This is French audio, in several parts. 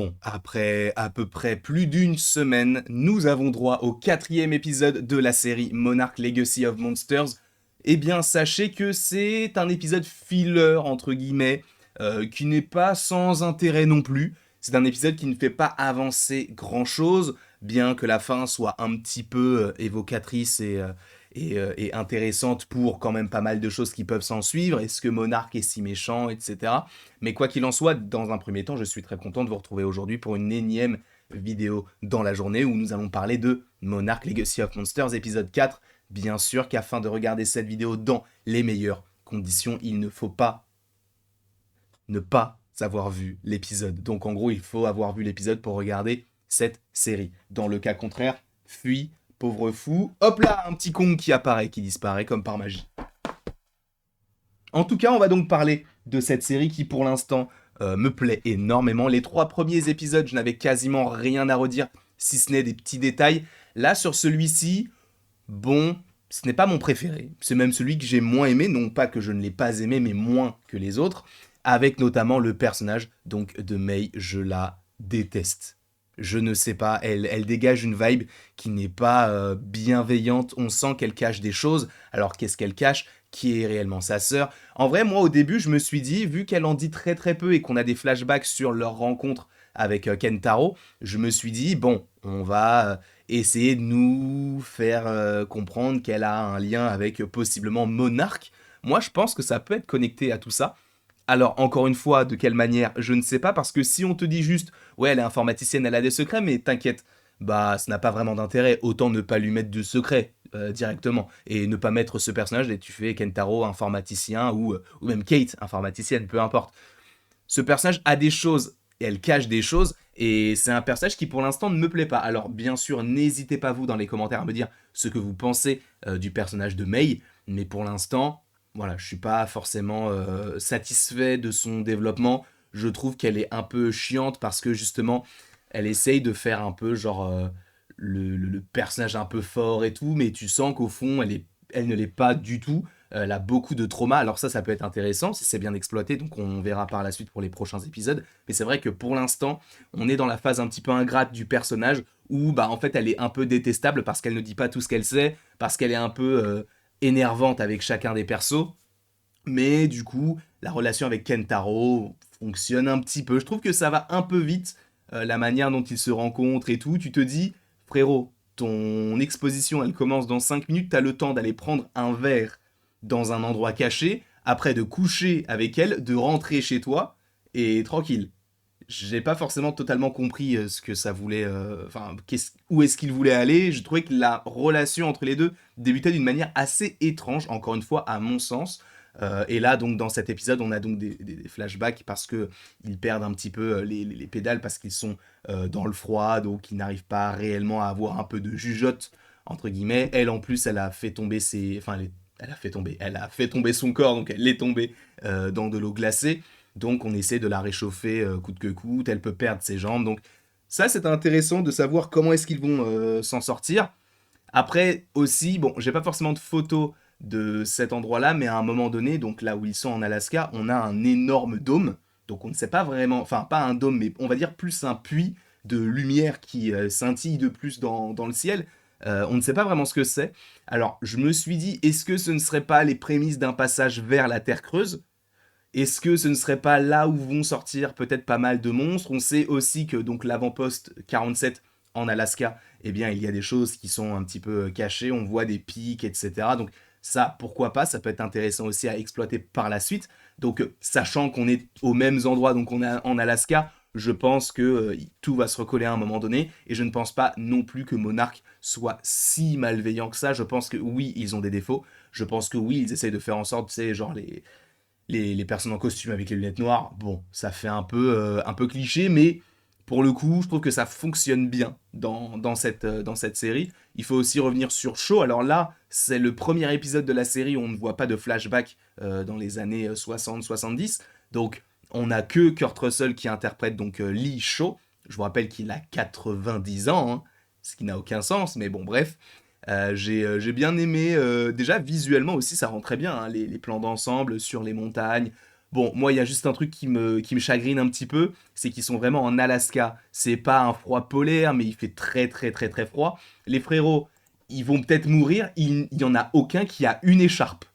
Bon, après à peu près plus d'une semaine, nous avons droit au 4e épisode de la série Monarch Legacy of Monsters. Eh bien, sachez que c'est un épisode filler, entre guillemets, qui n'est pas sans intérêt non plus. C'est un épisode qui ne fait pas avancer grand-chose, bien que la fin soit un petit peu évocatrice et intéressante pour quand même pas mal de choses qui peuvent s'en suivre. Est-ce que Monarch est si méchant, etc. Mais quoi qu'il en soit, dans un premier temps, je suis très content de vous retrouver aujourd'hui pour une énième vidéo dans la journée où nous allons parler de Monarch Legacy of Monsters épisode 4. Bien sûr qu'afin de regarder cette vidéo dans les meilleures conditions, il ne faut pas ne pas avoir vu l'épisode. Donc en gros, il faut avoir vu l'épisode pour regarder cette série. Dans le cas contraire, fuis, pauvre fou. Hop là, un petit Kong qui apparaît, qui disparaît comme par magie. En tout cas, on va donc parler de cette série qui, pour l'instant, me plaît énormément. Les 3 premiers épisodes, je n'avais quasiment rien à redire, si ce n'est des petits détails. Là, sur celui-ci, bon, ce n'est pas mon préféré. C'est même celui que j'ai moins aimé, non pas que je ne l'ai pas aimé, mais moins que les autres. Avec notamment le personnage donc de Mei, je la déteste. Je ne sais pas, elle dégage une vibe qui n'est pas bienveillante. On sent qu'elle cache des choses. Alors qu'est-ce qu'elle cache? Qui est réellement sa sœur? En vrai, moi au début, je me suis dit, vu qu'elle en dit très très peu et qu'on a des flashbacks sur leur rencontre avec Kentaro, je me suis dit, bon, on va essayer de nous faire comprendre qu'elle a un lien avec possiblement Monarch. Moi, je pense que ça peut être connecté à tout ça. Alors, encore une fois, de quelle manière, je ne sais pas, parce que si on te dit juste, ouais, elle est informaticienne, elle a des secrets, mais t'inquiète, bah, ça n'a pas vraiment d'intérêt, autant ne pas lui mettre de secrets directement, et ne pas mettre ce personnage, et tu fais Kentaro informaticien, ou même Kate informaticienne, peu importe. Ce personnage a des choses, et elle cache des choses, et c'est un personnage qui pour l'instant ne me plaît pas. Alors, bien sûr, n'hésitez pas vous dans les commentaires à me dire ce que vous pensez du personnage de Mei, mais pour l'instant, voilà, je suis pas forcément satisfait de son développement. Je trouve qu'elle est un peu chiante parce que justement, elle essaye de faire un peu genre le personnage un peu fort et tout, mais tu sens qu'au fond, elle ne l'est pas du tout. Elle a beaucoup de trauma. Alors ça peut être intéressant si c'est bien exploité, donc on verra par la suite pour les prochains épisodes. Mais c'est vrai que pour l'instant, on est dans la phase un petit peu ingrate du personnage où bah en fait elle est un peu détestable parce qu'elle ne dit pas tout ce qu'elle sait, parce qu'elle est un peu énervante avec chacun des persos. Mais du coup, la relation avec Kentaro fonctionne un petit peu. Je trouve que ça va un peu vite, la manière dont ils se rencontrent et tout. Tu te dis, frérot, ton exposition, elle commence dans 5 minutes, t'as le temps d'aller prendre un verre dans un endroit caché, après de coucher avec elle, de rentrer chez toi, et tranquille. J'ai pas forcément totalement compris ce que ça voulait, enfin, où est-ce qu'il voulait aller. Je trouvais que la relation entre les deux débutait d'une manière assez étrange, encore une fois, à mon sens. Et là, donc, dans cet épisode, on a donc des flashbacks parce que ils perdent un petit peu les pédales parce qu'ils sont dans le froid, donc ils n'arrivent pas réellement à avoir un peu de jugeote, entre guillemets. Elle, en plus, elle a fait tomber ses... Enfin, elle a fait tomber son corps, donc elle est tombée dans de l'eau glacée. Donc on essaie de la réchauffer coûte que coûte, elle peut perdre ses jambes. Donc ça, c'est intéressant de savoir comment est-ce qu'ils vont s'en sortir. Après aussi, bon, j'ai pas forcément de photos de cet endroit-là, mais à un moment donné, donc là où ils sont en Alaska, on a un énorme dôme. Donc on ne sait pas vraiment, enfin pas un dôme, mais on va dire plus un puits de lumière qui scintille de plus dans le ciel. On ne sait pas vraiment ce que c'est. Alors je me suis dit, est-ce que ce ne serait pas les prémices d'un passage vers la Terre creuse? Est-ce que ce ne serait pas là où vont sortir peut-être pas mal de monstres? On sait aussi que donc l'avant-poste 47 en Alaska, eh bien il y a des choses qui sont un petit peu cachées, on voit des pics, etc. Donc ça, pourquoi pas, ça peut être intéressant aussi à exploiter par la suite. Donc sachant qu'on est aux mêmes endroits, donc on est en Alaska, je pense que tout va se recoller à un moment donné, et je ne pense pas non plus que Monarch soit si malveillant que ça. Je pense que oui, ils ont des défauts. Je pense que oui, ils essayent de faire en sorte, tu sais, genre les personnes en costume avec les lunettes noires, bon, ça fait un peu cliché, mais pour le coup, je trouve que ça fonctionne bien dans cette série. Il faut aussi revenir sur Shaw. Alors là, c'est le premier épisode de la série où on ne voit pas de flashback dans les années 60-70. Donc, on n'a que Kurt Russell qui interprète donc Lee Shaw. Je vous rappelle qu'il a 90 ans, hein, ce qui n'a aucun sens, mais bon, bref. J'ai bien aimé, déjà visuellement aussi ça rend très bien, hein, les plans d'ensemble sur les montagnes, Bon, moi, il y a juste un truc qui me chagrine un petit peu, c'est qu'ils sont vraiment en Alaska. C'est pas un froid polaire, mais il fait très très très très froid. Les frérots, ils vont peut-être mourir, il y en a aucun qui a une écharpe.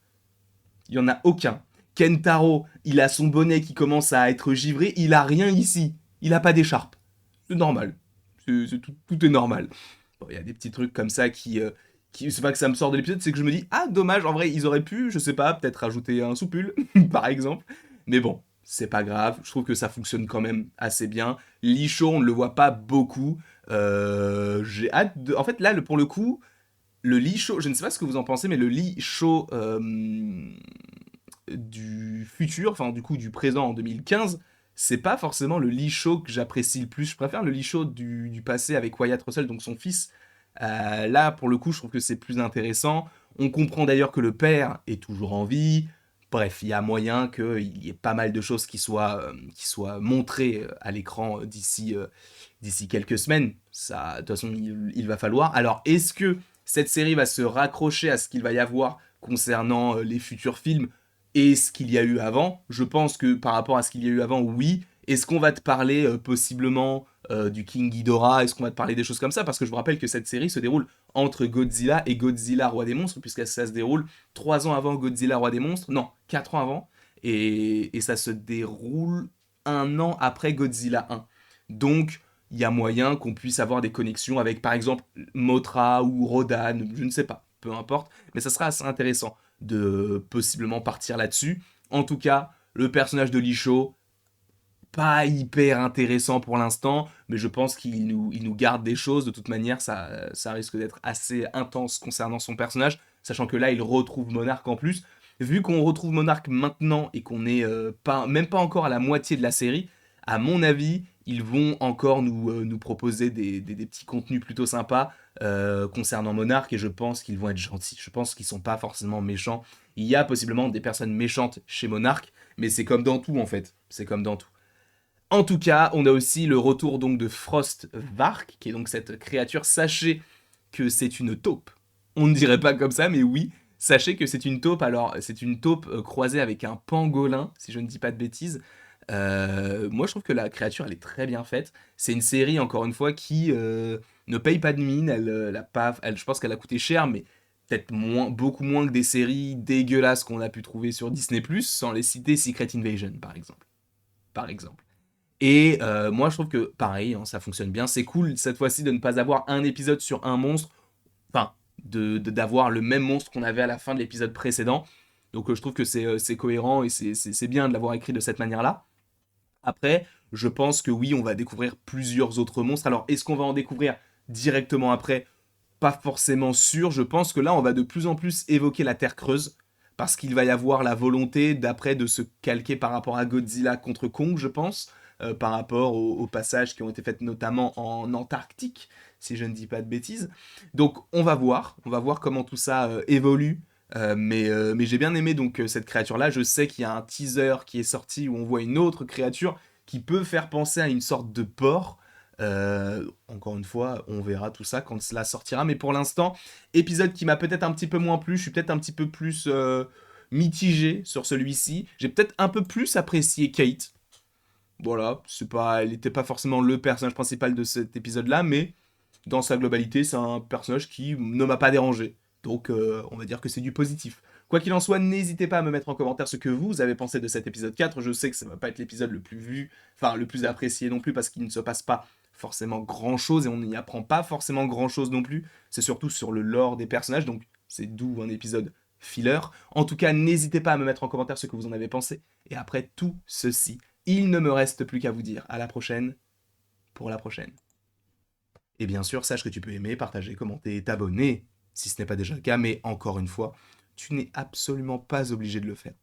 Il y en a aucun. Kentaro, il a son bonnet qui commence à être givré, il a rien ici. Il a pas d'écharpe. C'est normal. Tout est normal. Bon, il y a des petits trucs comme ça qui c'est pas que ça me sort de l'épisode, c'est que je me dis, ah dommage, en vrai, ils auraient pu, je sais pas, peut-être rajouter un soupul, par exemple. Mais bon, c'est pas grave, je trouve que ça fonctionne quand même assez bien. Licho, on ne le voit pas beaucoup. J'ai hâte de... En fait, là, pour le coup, le Licho, je ne sais pas ce que vous en pensez, mais le Licho du futur, enfin du coup du présent en 2015, c'est pas forcément le Lee Shaw que j'apprécie le plus. Je préfère le Lee Shaw du passé avec Wyatt Russell, donc son fils. Là, pour le coup, je trouve que c'est plus intéressant. On comprend d'ailleurs que le père est toujours en vie. Bref, il y a moyen qu'il y ait pas mal de choses qui soient montrées à l'écran d'ici quelques semaines. Ça, de toute façon, il va falloir. Alors, est-ce que cette série va se raccrocher à ce qu'il va y avoir concernant les futurs films et ce qu'il y a eu avant? Je pense que par rapport à ce qu'il y a eu avant, oui. Est-ce qu'on va te parler possiblement du King Ghidorah? Est-ce qu'on va te parler des choses comme ça? Parce que je vous rappelle que cette série se déroule entre Godzilla et Godzilla Roi des Monstres, puisque ça se déroule 3 ans avant Godzilla Roi des Monstres, non, 4 ans avant, et ça se déroule 1 an après Godzilla 1. Donc, il y a moyen qu'on puisse avoir des connexions avec, par exemple, Mothra ou Rodan, je ne sais pas, peu importe, mais ça sera assez intéressant de possiblement partir là-dessus. En tout cas, le personnage de Licho, pas hyper intéressant pour l'instant, mais je pense il nous garde des choses. De toute manière, ça risque d'être assez intense concernant son personnage, sachant que là, il retrouve Monarch en plus. Vu qu'on retrouve Monarch maintenant et qu'on est même pas encore à la moitié de la série, à mon avis, ils vont encore nous proposer des petits contenus plutôt sympas concernant Monarch, et je pense qu'ils vont être gentils. Je pense qu'ils sont pas forcément méchants. Il y a possiblement des personnes méchantes chez Monarch, mais c'est comme dans tout en fait. C'est comme dans tout. En tout cas, on a aussi le retour donc de Frostvark, qui est donc cette créature. Sachez que c'est une taupe. On ne dirait pas comme ça, mais oui, sachez que c'est une taupe. Alors, c'est une taupe croisée avec un pangolin, si je ne dis pas de bêtises. Moi, je trouve que la créature, elle est très bien faite. C'est une série, encore une fois, qui ne paye pas de mine. Je pense qu'elle a coûté cher, mais peut-être beaucoup moins que des séries dégueulasses qu'on a pu trouver sur Disney+, sans les citer Secret Invasion, par exemple. Par exemple. Et moi, je trouve que, pareil, hein, ça fonctionne bien. C'est cool, cette fois-ci, de ne pas avoir un épisode sur un monstre. Enfin, d'avoir le même monstre qu'on avait à la fin de l'épisode précédent. Donc, je trouve que c'est cohérent et c'est bien de l'avoir écrit de cette manière-là. Après, je pense que oui, on va découvrir plusieurs autres monstres. Alors, est-ce qu'on va en découvrir directement après? Pas forcément sûr. Je pense que là, on va de plus en plus évoquer la Terre creuse. Parce qu'il va y avoir la volonté d'après de se calquer par rapport à Godzilla contre Kong, je pense. Par rapport aux passages qui ont été faits notamment en Antarctique, si je ne dis pas de bêtises. Donc on va voir comment tout ça évolue. Mais j'ai bien aimé donc cette créature-là. Je sais qu'il y a un teaser qui est sorti où on voit une autre créature qui peut faire penser à une sorte de porc. Encore une fois, on verra tout ça quand cela sortira. Mais pour l'instant, épisode qui m'a peut-être un petit peu moins plu. Je suis peut-être un petit peu plus mitigé sur celui-ci. J'ai peut-être un peu plus apprécié Kate. Voilà, elle n'était pas forcément le personnage principal de cet épisode-là, mais dans sa globalité, c'est un personnage qui ne m'a pas dérangé. Donc, on va dire que c'est du positif. Quoi qu'il en soit, n'hésitez pas à me mettre en commentaire ce que vous avez pensé de cet épisode 4. Je sais que ça va pas être l'épisode le plus vu, enfin le plus apprécié non plus, parce qu'il ne se passe pas forcément grand-chose et on n'y apprend pas forcément grand-chose non plus. C'est surtout sur le lore des personnages, donc c'est d'où un épisode filler. En tout cas, n'hésitez pas à me mettre en commentaire ce que vous en avez pensé. Et après tout ceci, il ne me reste plus qu'à vous dire à la prochaine pour la prochaine. Et bien sûr, sache que tu peux aimer, partager, commenter, t'abonner si ce n'est pas déjà le cas, mais encore une fois, tu n'es absolument pas obligé de le faire.